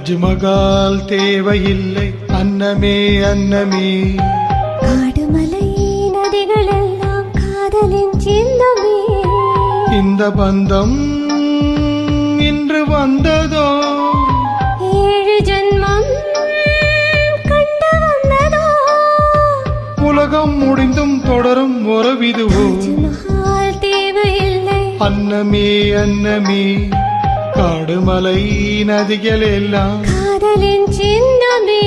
தாஜ்மஹால் தேவையில்லை அன்னமே அன்னமே, காடுமலை நதிகள் எல்லாம் காதலின் சின்னமே. இந்த பந்தம் இன்று வந்ததோ, 7 ஜன்மம் கண்டு வந்ததோ. உலகம் முடிந்தும் தொடரும் உறவிதுவோ. தாஜ்மஹால் தேவையில்லை அன்னமே அன்னமே, காடுமலை நதிகள் எல்லாம் காதலின் சின்னமே.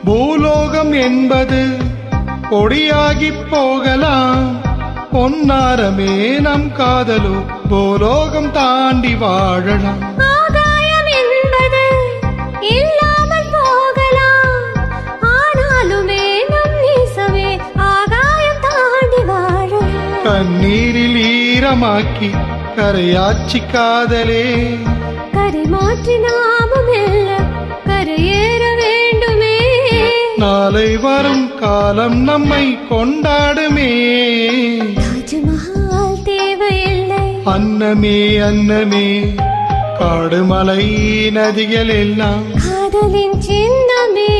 பூலோகம் என்பது பொடியாகி போகலாம், பொன்னாரமே நம் காதலோ பூலோகம் தாண்டி வாழலாம். ஆகாயம் என்பது இல்லாமல் போகலாம், ஆனாலுமே நம் நேசமே ஆகாயம் தாண்டி வாழலாம். கண்ணீரில் ஈரமாக்கி கரையாச்சி காதலே, கரை மாற்றி நாமும் எல்லாம் கரையேற வேண்டுமே. நாளை வரும் காலம் நம்மை கொண்டாடுமே. தாஜ்மஹால் தேவையில்லை அன்னமே அன்னமே, காடுமலை நதிகள் எல்லாம் காதலின் சின்னமே.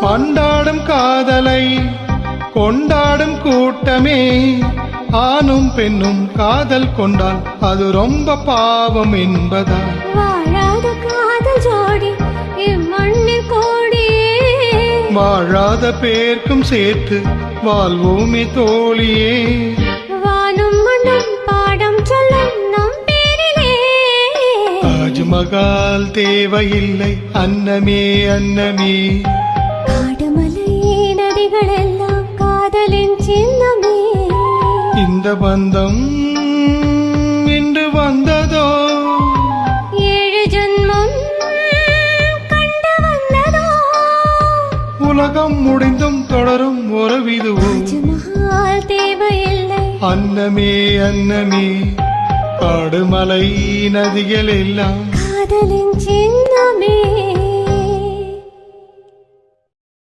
கொண்டாடும் காதலை கொண்டாடும் கூட்டமே, ஆணும் பெண்ணும் காதல் கொண்டால் அது ரொம்ப பாவம் என்பதா. வாழாத காதல் ஜோடி இம்மண்ணில் கோடியே, வாழாத பேர்க்கும் சேர்த்து வாழ்வோமே தோழியே. வானும் மண்ணும் பாடம் சொல்லும் நம் பேரிலே. தாஜ்மஹால் தேவையில்லை அன்னமே அன்னமே, காடுமலை நதிகள் எல்லாம் காதலின் சின்னமே. இந்த பந்தம் இன்று வந்ததோ, 7 ஜன்மம் கண்டு வந்ததோ. உலகம் முடிந்தும் தொடரும் உறவிதுவோ. தாஜ்மஹால் தேவையில்லை அன்னமே அன்னமே, காடுமலை நதிகள் எல்லாம் காதலின் சின்னமே.